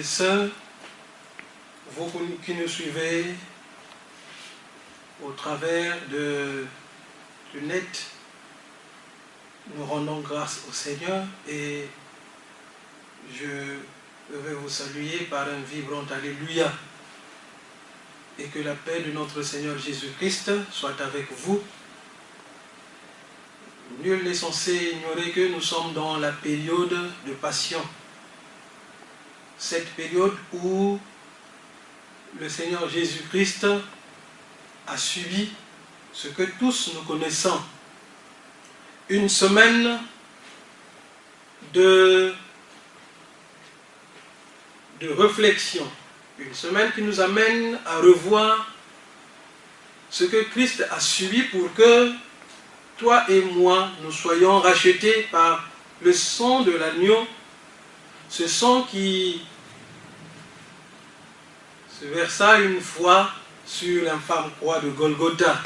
sœurs, vous qui nous suivez au travers du net, nous rendons grâce au Seigneur et je vais vous saluer par un vibrant Alléluia. Et que la paix de notre Seigneur Jésus-Christ soit avec vous. Nul n'est censé ignorer que nous sommes dans la période de passion. Cette période où le Seigneur Jésus-Christ a subi ce que tous nous connaissons. Une semaine de réflexion. Une semaine qui nous amène à revoir ce que Christ a subi pour que toi et moi, nous soyons rachetés par le sang de l'agneau, ce sang qui se versa une fois sur l'infâme croix de Golgotha.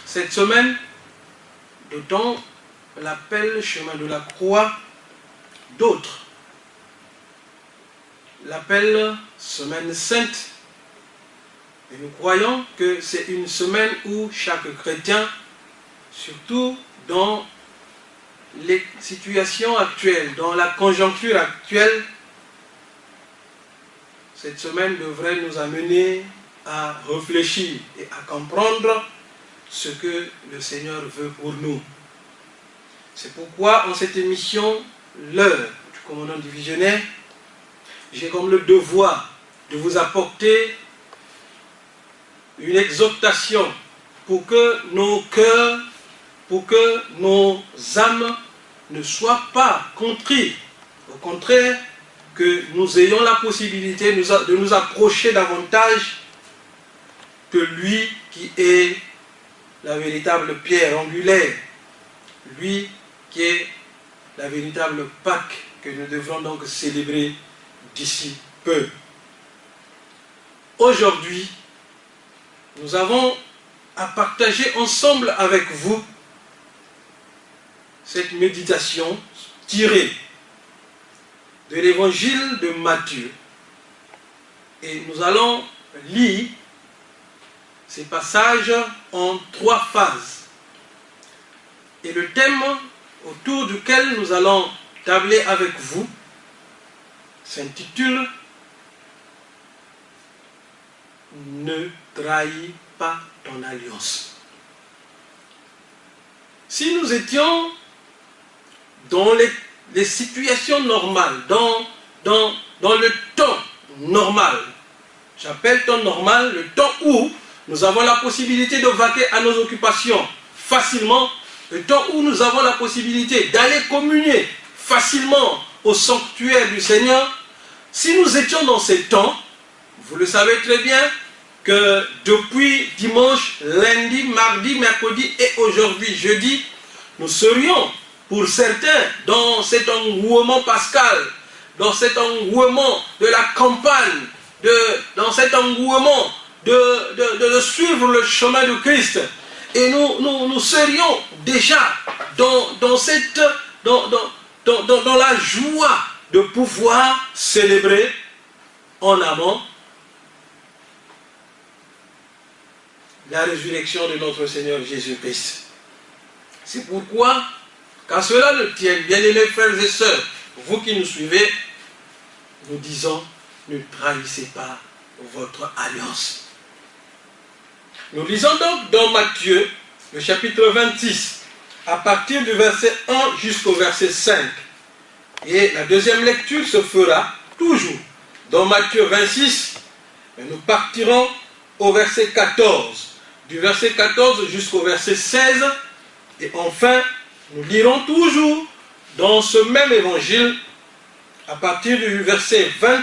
Cette semaine, d'autant l'appelle chemin de la croix, d'autres l'appelle semaine sainte. Et nous croyons que c'est une semaine où chaque chrétien, surtout dans les situations actuelles, dans la conjoncture actuelle, cette semaine devrait nous amener à réfléchir et à comprendre ce que le Seigneur veut pour nous. C'est pourquoi en cette émission, l'heure du commandant divisionnaire, j'ai comme le devoir de vous apporter une exhortation pour que nos cœurs, pour que nos âmes ne soient pas contrits. Au contraire, que nous ayons la possibilité de nous approcher davantage de lui qui est la véritable pierre angulaire, lui qui est la véritable Pâque que nous devrons donc célébrer d'ici peu. Aujourd'hui, nous avons à partager ensemble avec vous cette méditation tirée de l'évangile de Matthieu. Et nous allons lire ces passages en 3 phases. Et le thème autour duquel nous allons tabler avec vous s'intitule « Ne trahis pas ton alliance ». Si nous étions dans les situations normales, dans le temps normal, j'appelle temps normal le temps où nous avons la possibilité de vaquer à nos occupations facilement, le temps où nous avons la possibilité d'aller communier facilement au sanctuaire du Seigneur. Si nous étions dans ces temps, vous le savez très bien que depuis dimanche, lundi, mardi, mercredi et aujourd'hui jeudi, nous serions pour certains dans cet engouement pascal, dans cet engouement de la campagne, dans cet engouement de suivre le chemin de Christ. Et nous serions déjà dans la joie de pouvoir célébrer en amont la résurrection de notre Seigneur Jésus-Christ. C'est pourquoi, qu'à cela ne tienne, bien-aimés frères et sœurs, vous qui nous suivez, nous disons, ne trahissez pas votre alliance. Nous lisons donc dans Matthieu, le chapitre 26, à partir du verset 1 jusqu'au verset 5. Et la deuxième lecture se fera toujours dans Matthieu 26, et nous partirons au verset 14. Du verset 14 jusqu'au verset 16, et enfin, nous lirons toujours dans ce même évangile, à partir du verset 20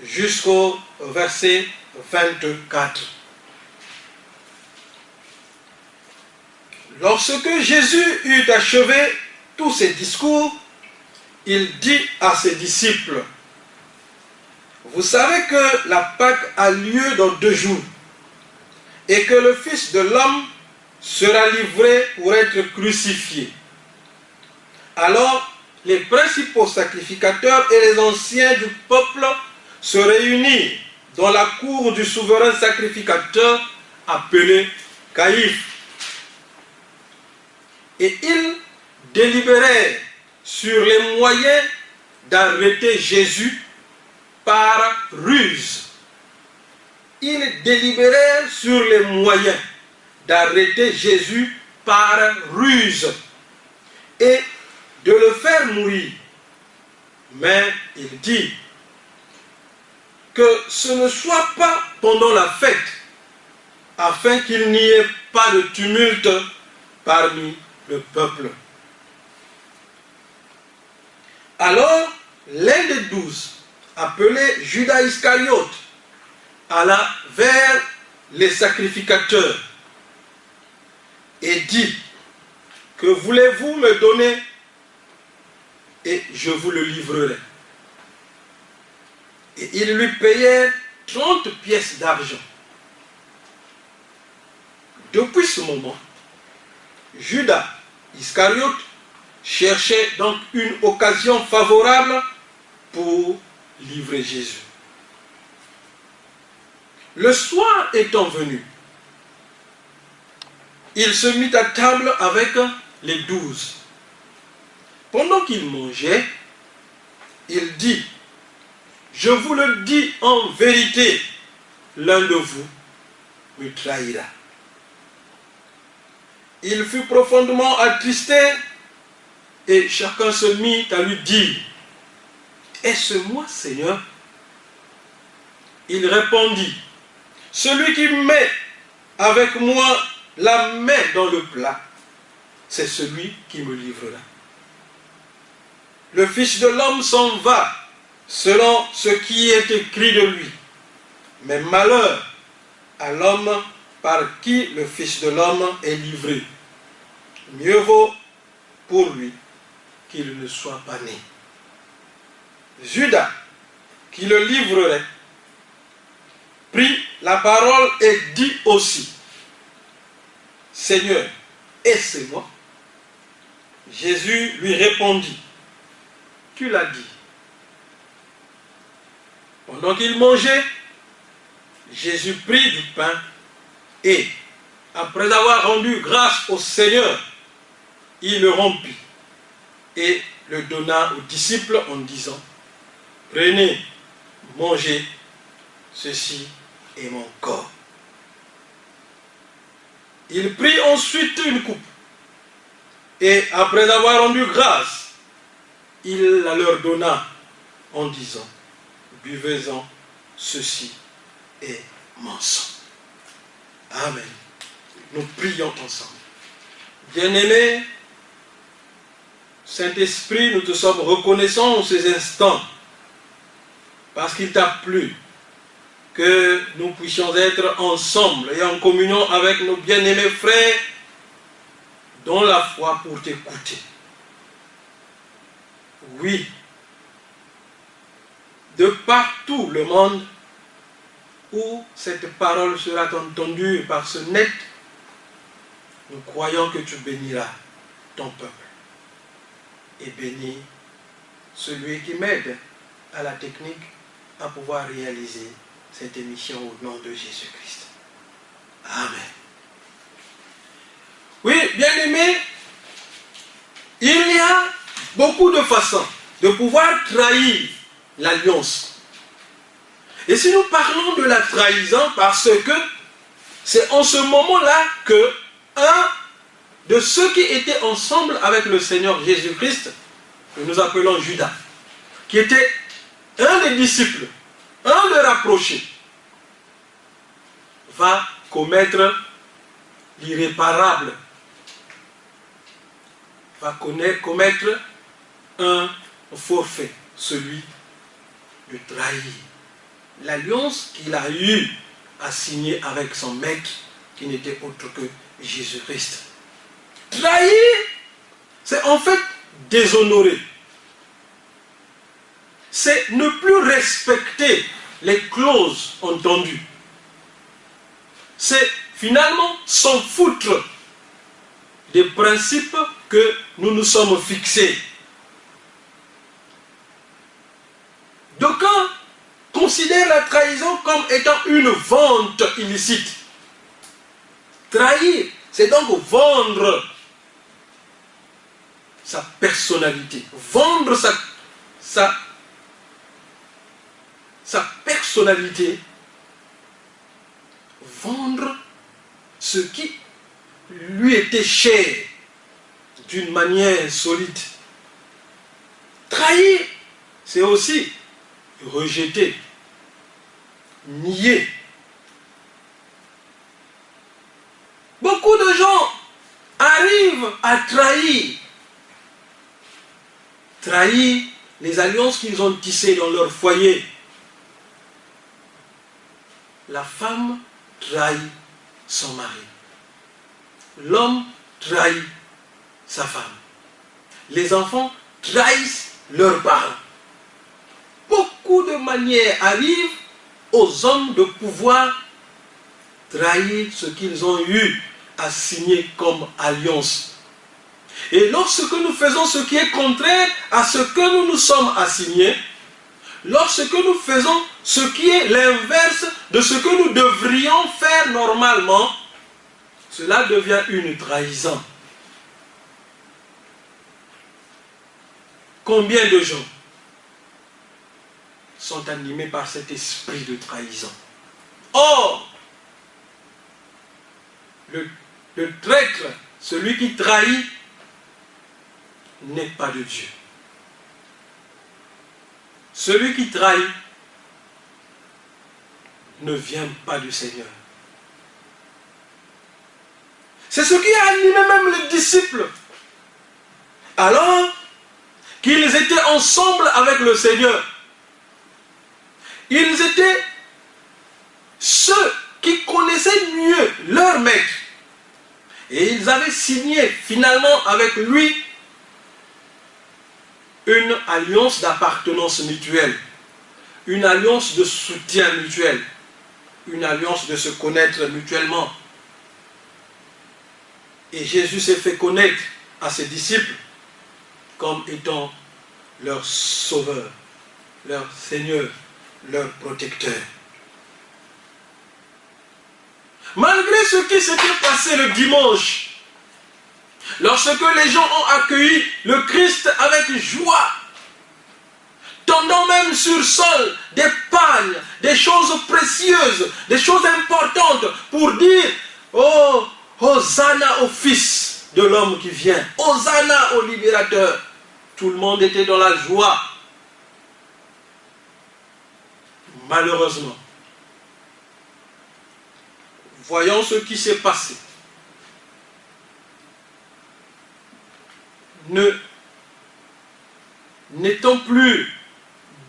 jusqu'au verset 24. Lorsque Jésus eut achevé tous ses discours, il dit à ses disciples, « Vous savez que la Pâque a lieu dans 2 jours, et que le Fils de l'homme sera livré pour être crucifié. » Alors, les principaux sacrificateurs et les anciens du peuple se réunirent dans la cour du souverain sacrificateur appelé Caïphe. Et ils délibérèrent sur les moyens d'arrêter Jésus par ruse. Ils délibérèrent sur les moyens d'arrêter Jésus par ruse et de le faire mourir. Mais il dit que ce ne soit pas pendant la fête, afin qu'il n'y ait pas de tumulte parmi le peuple. Alors, l'un des 12, appelé Judas Iscariote, alla vers les sacrificateurs et dit: que voulez-vous me donner et je vous le livrerai. Et ils lui payèrent 30 pièces d'argent. Depuis ce moment, Judas Iscariote cherchait donc une occasion favorable pour livrer Jésus. Le soir étant venu, il se mit à table avec les 12. Pendant qu'il mangeait, il dit: je vous le dis en vérité, l'un de vous me trahira. Il fut profondément attristé et chacun se mit à lui dire: est-ce moi, Seigneur? Il répondit: celui qui met avec moi la main dans le plat, c'est celui qui me livrera. Le Fils de l'homme s'en va selon ce qui est écrit de lui. Mais malheur à l'homme par qui le Fils de l'homme est livré. Mieux vaut pour lui qu'il ne soit pas né. Judas, qui le livrerait, prit la parole et dit aussi: Seigneur, est-ce moi? Jésus lui répondit: tu l'as dit. Pendant qu'il mangeait, Jésus prit du pain et, après avoir rendu grâce au Seigneur, il le rompit et le donna aux disciples en disant: prenez, mangez, ceci est mon corps. Il prit ensuite une coupe et, après avoir rendu grâce, il la leur donna en disant: buvez-en, ceci est mon sang. Amen. Nous prions ensemble. Bien-aimé Saint-Esprit, nous te sommes reconnaissants en ces instants parce qu'il t'a plu que nous puissions être ensemble et en communion avec nos bien-aimés frères dans la foi pour t'écouter. Oui, de partout le monde où cette parole sera entendue par ce net, nous croyons que tu béniras ton peuple et bénis celui qui m'aide à la technique à pouvoir réaliser cette émission au nom de Jésus-Christ. Amen. Oui, bien-aimés, il y a beaucoup de façons de pouvoir trahir l'alliance. Et si nous parlons de la trahison, parce que c'est en ce moment-là que un de ceux qui étaient ensemble avec le Seigneur Jésus-Christ, que nous appelons Judas, qui était un des disciples, un des rapprochés, va commettre l'irréparable, va commettre un forfait, celui de trahir l'alliance qu'il a eu à signer avec son maître, qui n'était autre que Jésus-Christ. Trahir, c'est en fait déshonorer. C'est ne plus respecter les clauses entendues. C'est finalement s'en foutre des principes que nous nous sommes fixés. D'aucuns trahison comme étant une vente illicite. Trahir, c'est donc vendre sa personnalité, vendre sa personnalité, vendre ce qui lui était cher d'une manière solide. Trahir, c'est aussi rejeter, nier. Beaucoup de gens arrivent à trahir les alliances qu'ils ont tissées dans leur foyer. La femme trahit son mari. L'homme trahit sa femme. Les enfants trahissent leurs parents. Beaucoup de manières arrivent aux hommes de pouvoir trahir ce qu'ils ont eu à signer comme alliance. Et lorsque nous faisons ce qui est contraire à ce que nous nous sommes assignés, lorsque nous faisons ce qui est l'inverse de ce que nous devrions faire normalement, cela devient une trahison. Combien de gens sont animés par cet esprit de trahison? Or, le traître, celui qui trahit, n'est pas de Dieu. Celui qui trahit ne vient pas du Seigneur. C'est ce qui a animé même les disciples. Alors qu'ils étaient ensemble avec le Seigneur, ils étaient ceux qui connaissaient mieux leur maître. Et ils avaient signé finalement avec lui une alliance d'appartenance mutuelle, une alliance de soutien mutuel, une alliance de se connaître mutuellement. Et Jésus s'est fait connaître à ses disciples comme étant leur sauveur, leur Seigneur, leur protecteur. Malgré ce qui s'était passé le dimanche, lorsque les gens ont accueilli le Christ avec joie, tendant même sur sol des pagnes, des choses précieuses, des choses importantes pour dire « Oh, Hosanna au Fils de l'homme qui vient, Hosanna au libérateur ». Tout le monde était dans la joie. Malheureusement, voyons ce qui s'est passé. N'étant plus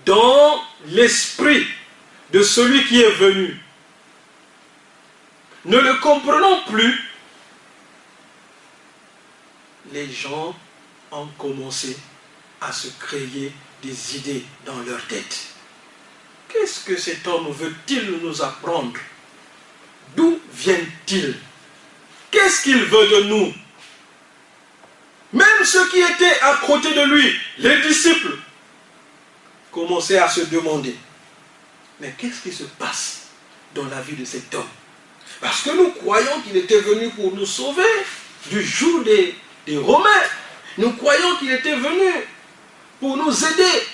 dans l'esprit de celui qui est venu, ne le comprenant plus, les gens ont commencé à se créer des idées dans leur tête. Qu'est-ce que cet homme veut-il nous apprendre? D'où vient-il? Qu'est-ce qu'il veut de nous? Même ceux qui étaient à côté de lui, les disciples, commençaient à se demander, mais qu'est-ce qui se passe dans la vie de cet homme? Parce que nous croyons qu'il était venu pour nous sauver du joug des Romains. Nous croyons qu'il était venu pour nous aider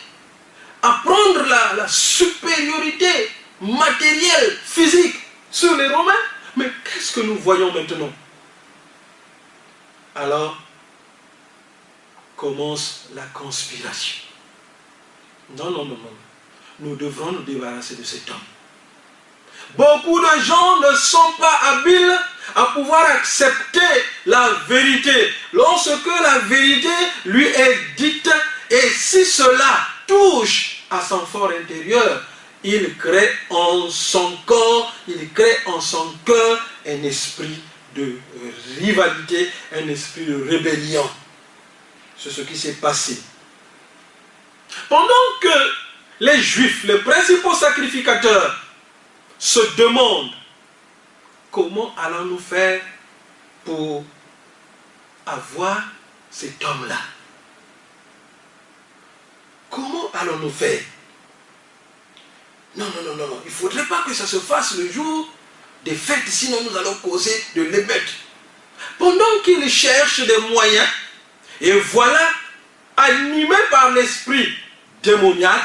à prendre la supériorité matérielle, physique sur les Romains. Mais qu'est-ce que nous voyons maintenant? Alors, commence la conspiration. Non, non, non, non. Nous devrons nous débarrasser de cet homme. Beaucoup de gens ne sont pas habiles à pouvoir accepter la vérité. Lorsque la vérité lui est dite, et si cela touche à son fort intérieur, il crée en son corps, il crée en son cœur un esprit de rivalité, un esprit de rébellion. C'est ce qui s'est passé. Pendant que les Juifs, les principaux sacrificateurs, se demandent comment allons-nous faire pour avoir cet homme-là? Comment allons-nous faire? Non, non, non, non, non. Il ne faudrait pas que ça se fasse le jour des fêtes, sinon nous allons causer de l'émeute. Pendant qu'il cherche des moyens, et voilà, animé par l'esprit démoniaque,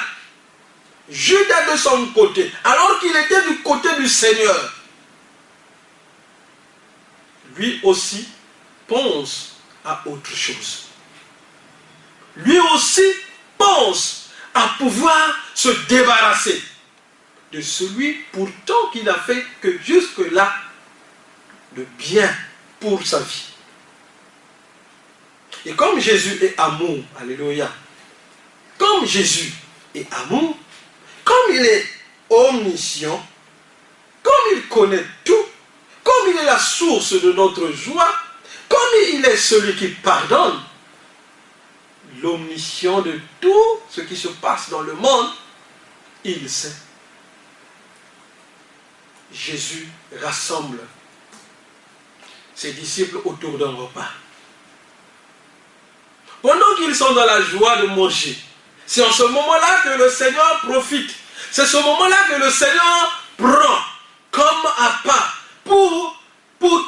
Judas de son côté, alors qu'il était du côté du Seigneur, lui aussi pense à autre chose. Lui aussi pense à pouvoir se débarrasser de celui pourtant qu'il n'a fait que jusque-là de bien pour sa vie. Et comme Jésus est amour, alléluia, comme Jésus est amour, comme il est omniscient, comme il connaît tout, comme il est la source de notre joie, comme il est celui qui pardonne, l'omniscient de tout ce qui se passe dans le monde, il sait. Jésus rassemble ses disciples autour d'un repas. Pendant qu'ils sont dans la joie de manger, c'est en ce moment-là que le Seigneur profite. C'est ce moment-là que le Seigneur prend comme appât pour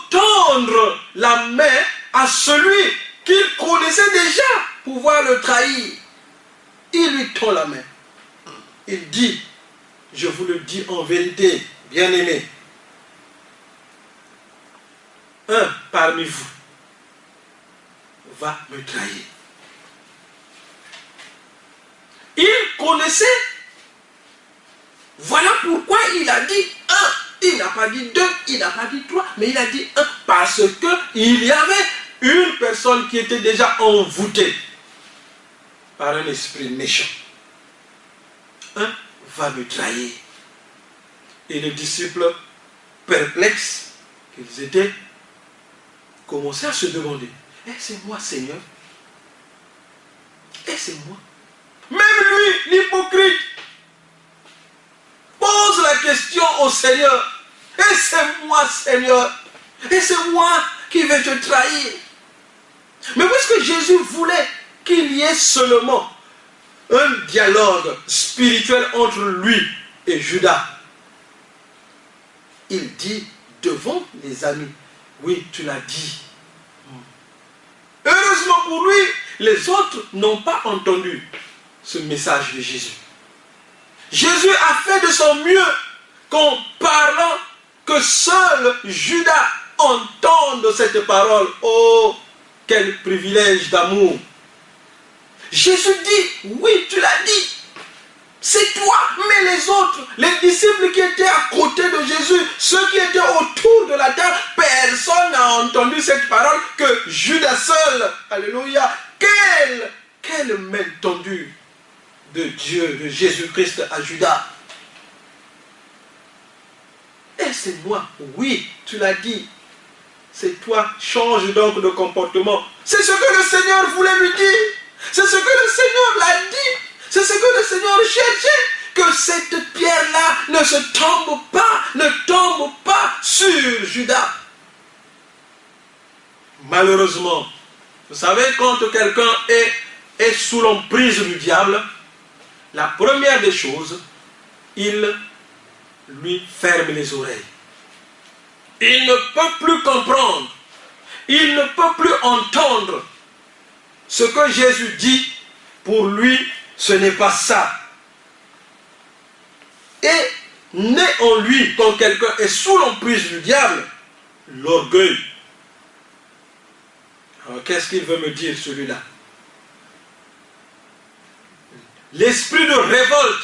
tendre la main à celui qu'il connaissait déjà pouvoir le trahir. Il lui tend la main. Il dit, je vous le dis en vérité, bien-aimé, un parmi vous va me trahir. Il connaissait. Voilà pourquoi il a dit un. Il n'a pas dit deux, il n'a pas dit trois, mais il a dit un. Parce qu'il y avait une personne qui était déjà envoûtée par un esprit méchant. Un va me trahir. Et les disciples perplexes qu'ils étaient commençaient à se demander, est-ce moi Seigneur? Est-ce moi? Même lui, l'hypocrite, pose la question au Seigneur. Et c'est moi, Seigneur. Et c'est moi qui vais te trahir. Mais puisque Jésus voulait qu'il y ait seulement un dialogue spirituel entre lui et Judas, il dit devant les amis, oui, tu l'as dit. Heureusement pour lui, les autres n'ont pas entendu ce message de Jésus. Jésus a fait de son mieux qu'en parlant, que seul Judas entende cette parole. Oh, quel privilège d'amour. Jésus dit, oui, tu l'as dit. C'est toi, mais les autres, les disciples qui étaient à côté de Jésus, ceux qui étaient autour de la table, personne n'a entendu cette parole que Judas seul. Alléluia. Quelle main tendue de Dieu, de Jésus-Christ à Judas. Et c'est moi, oui, tu l'as dit. C'est toi, change donc de comportement. C'est ce que le Seigneur voulait lui dire. C'est ce que le Seigneur l'a dit. C'est ce que le Seigneur cherchait. Que cette pierre-là ne tombe pas sur Judas. Malheureusement, vous savez, quand quelqu'un est sous l'emprise du diable, la première des choses, il lui ferme les oreilles. Il ne peut plus comprendre. Il ne peut plus entendre ce que Jésus dit. Pour lui, ce n'est pas ça. Et naît en lui, quand quelqu'un est sous l'emprise du diable, l'orgueil. Alors qu'est-ce qu'il veut me dire celui-là? L'esprit de révolte.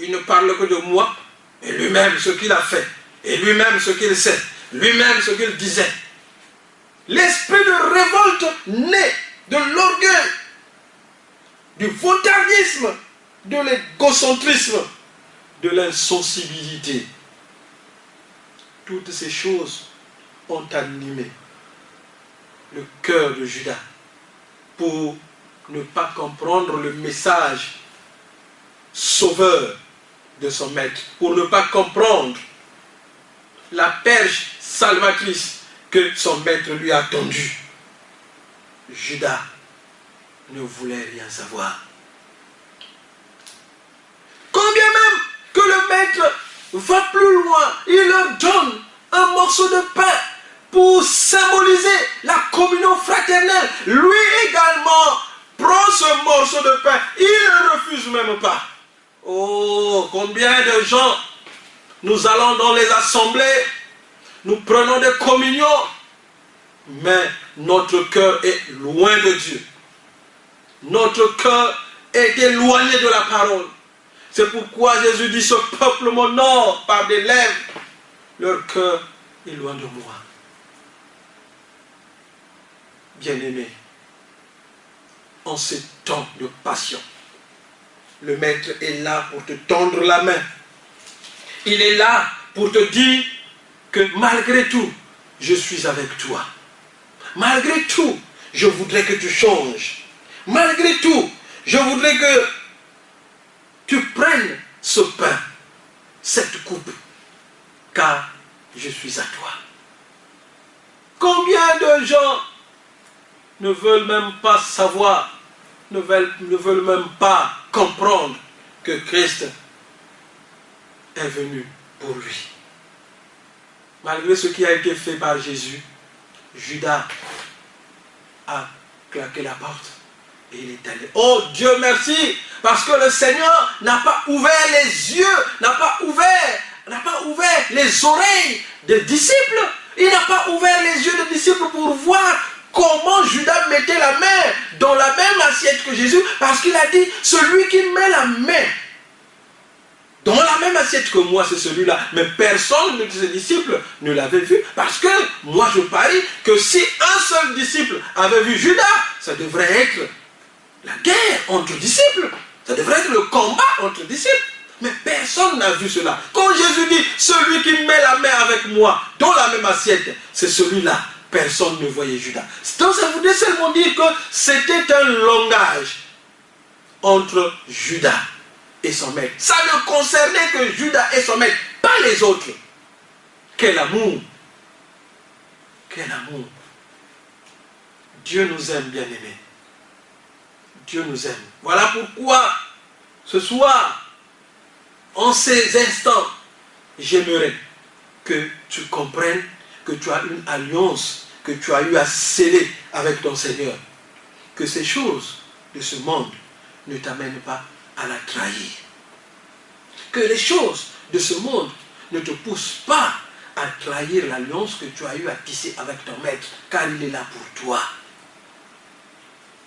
Il ne parle que de moi, et lui-même ce qu'il a fait, et lui-même ce qu'il sait, lui-même ce qu'il disait. L'esprit de révolte naît de l'orgueil, du vautarnisme, de l'égocentrisme, de l'insensibilité. Toutes ces choses ont animé le cœur de Judas pour ne pas comprendre le message sauveur de son maître, pour ne pas comprendre la perche salvatrice que son maître lui a tendue. Judas ne voulait rien savoir. Combien même maître va plus loin. Il leur donne un morceau de pain pour symboliser la communion fraternelle. Lui également prend ce morceau de pain. Il ne refuse même pas. Oh, combien de gens, nous allons dans les assemblées, nous prenons des communions, mais notre cœur est loin de Dieu. Notre cœur est éloigné de la parole. C'est pourquoi Jésus dit, ce peuple m'honore par des lèvres, leur cœur est loin de moi. Bien-aimé, en ce temps de passion, le Maître est là pour te tendre la main. Il est là pour te dire que malgré tout, je suis avec toi. Malgré tout, je voudrais que tu changes. Malgré tout, je voudrais que tu prennes ce pain, cette coupe, car je suis à toi. Combien de gens ne veulent même pas savoir, ne veulent même pas comprendre que Christ est venu pour lui. Malgré ce qui a été fait par Jésus, Judas a claqué la porte et il est allé. Oh Dieu merci, parce que le Seigneur n'a pas ouvert les yeux, n'a pas ouvert les oreilles des disciples. Il n'a pas ouvert les yeux des disciples pour voir comment Judas mettait la main dans la même assiette que Jésus, parce qu'il a dit, celui qui met la main dans la même assiette que moi, c'est celui-là. Mais personne de ses disciples ne l'avait vu, parce que moi je parie que si un seul disciple avait vu Judas, ça devrait être la guerre entre disciples. Ça devrait être le combat entre disciples. Mais personne n'a vu cela. Quand Jésus dit, celui qui met la main avec moi dans la même assiette, c'est celui-là. Personne ne voyait Judas. Donc ça voudrait seulement dire que c'était un langage entre Judas et son maître. Ça ne concernait que Judas et son maître, pas les autres. Quel amour! Quel amour! Dieu nous aime, bien-aimés. Dieu nous aime. Voilà pourquoi, ce soir, en ces instants, j'aimerais que tu comprennes que tu as une alliance que tu as eu à sceller avec ton Seigneur. Que ces choses de ce monde ne t'amènent pas à la trahir. Que les choses de ce monde ne te poussent pas à trahir l'alliance que tu as eu à tisser avec ton Maître, car il est là pour toi.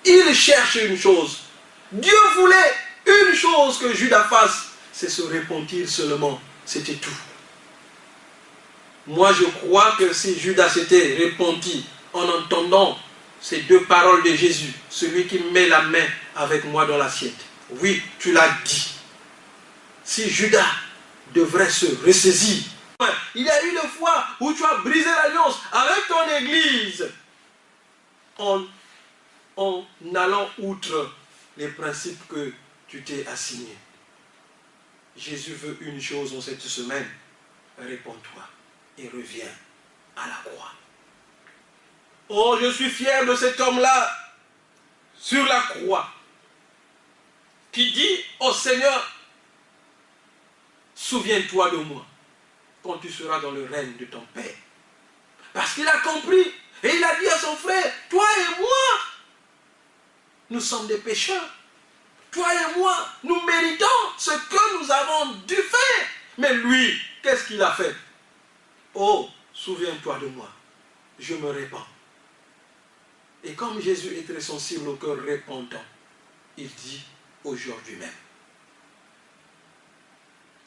Il cherche une chose. Dieu voulait une chose que Judas fasse, c'est se repentir seulement. C'était tout. Moi, je crois que si Judas s'était repenti en entendant ces deux paroles de Jésus, celui qui met la main avec moi dans l'assiette. Oui, tu l'as dit. Si Judas devrait se ressaisir, il y a eu des fois où tu as brisé l'alliance avec ton église en allant outre les principes que tu t'es assignés. Jésus veut une chose en cette semaine. Réponds-toi et reviens à la croix. Oh, je suis fier de cet homme-là sur la croix qui dit au Seigneur, souviens-toi de moi quand tu seras dans le règne de ton Père. Parce qu'il a compris et il a dit à son frère, toi et moi, nous sommes des pécheurs. Toi et moi, nous méritons ce que nous avons dû faire. Mais lui, qu'est-ce qu'il a fait? Oh, souviens-toi de moi. Je me répands. Et comme Jésus est très sensible au cœur repentant, il dit aujourd'hui même.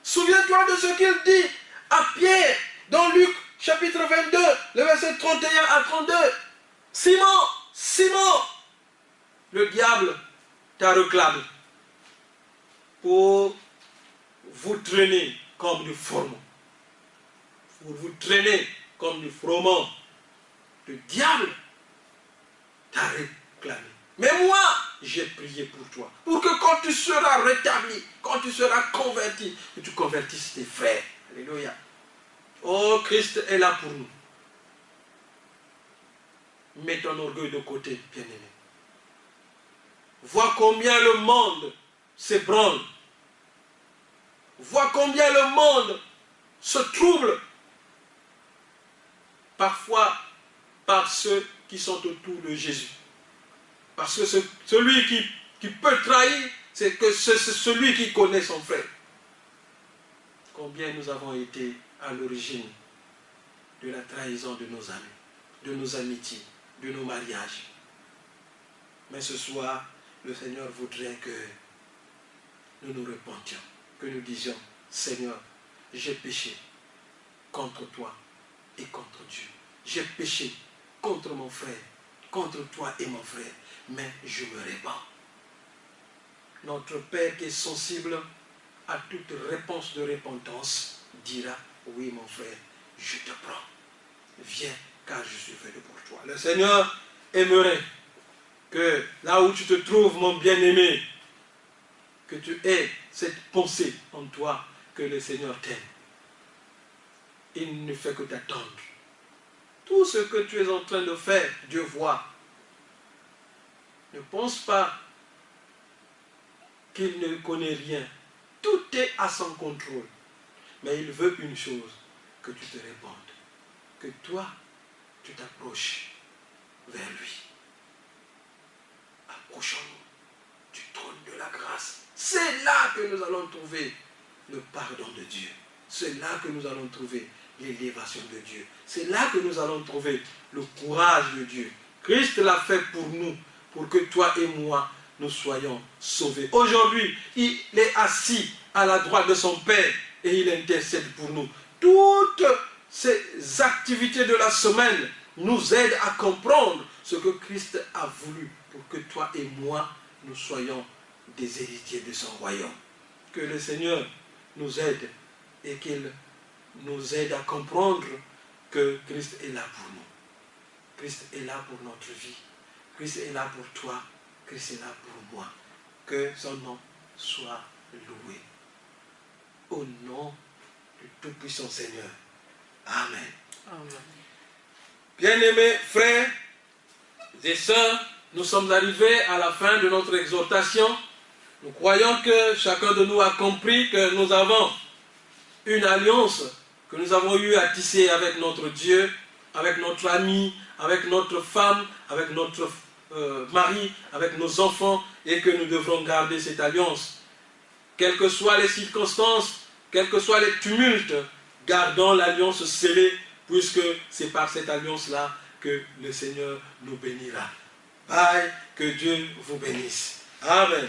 Souviens-toi de ce qu'il dit à Pierre dans Luc chapitre 22, le verset 31 à 32. Simon, Simon, le diable t'a réclamé pour vous traîner comme du froment. Pour vous traîner comme du froment. Le diable t'a réclamé. Mais moi, j'ai prié pour toi. Pour que quand tu seras rétabli, quand tu seras converti, que tu convertisses tes frères. Alléluia. Oh, Christ est là pour nous. Mets ton orgueil de côté, bien-aimé. Vois combien le monde s'ébranle voit combien le monde se trouble, parfois par ceux qui sont autour de Jésus. Parce que celui qui peut trahir, c'est celui qui connaît son frère. Combien nous avons été à l'origine de la trahison de nos amis, de nos amitiés, de nos mariages. Mais ce soir, le Seigneur voudrait que nous nous repentions, que nous disions, Seigneur, j'ai péché contre toi et contre Dieu. J'ai péché contre mon frère, contre toi et mon frère, mais je me répands. Notre Père qui est sensible à toute réponse de repentance dira, oui mon frère, je te prends. Viens, car je suis venu pour toi. Le Seigneur aimerait que là où tu te trouves, mon bien-aimé, que tu aies cette pensée en toi, que le Seigneur t'aime. Il ne fait que t'attendre. Tout ce que tu es en train de faire, Dieu voit. Ne pense pas qu'il ne connaît rien. Tout est à son contrôle. Mais il veut une chose, que tu te répandes. Que toi, tu t'approches vers lui. Approchons-nous du trône de la grâce. C'est là que nous allons trouver le pardon de Dieu. C'est là que nous allons trouver l'élévation de Dieu. C'est là que nous allons trouver le courage de Dieu. Christ l'a fait pour nous, pour que toi et moi, nous soyons sauvés. Aujourd'hui, il est assis à la droite de son Père et il intercède pour nous. Toutes ces activités de la semaine nous aident à comprendre ce que Christ a voulu pour que toi et moi, nous soyons des héritiers de son royaume. Que le Seigneur nous aide et qu'il nous aide à comprendre que Christ est là pour nous. Christ est là pour notre vie. Christ est là pour toi. Christ est là pour moi. Que son nom soit loué. Au nom du Tout-Puissant Seigneur. Amen. Amen. Bien-aimés frères et sœurs, nous sommes arrivés à la fin de notre exhortation. Nous croyons que chacun de nous a compris que nous avons une alliance que nous avons eu à tisser avec notre Dieu, avec notre ami, avec notre femme, avec notre mari, avec nos enfants, et que nous devrons garder cette alliance. Quelles que soient les circonstances, quels que soient les tumultes, gardons l'alliance scellée, puisque c'est par cette alliance-là que le Seigneur nous bénira. Bye, que Dieu vous bénisse. Amen.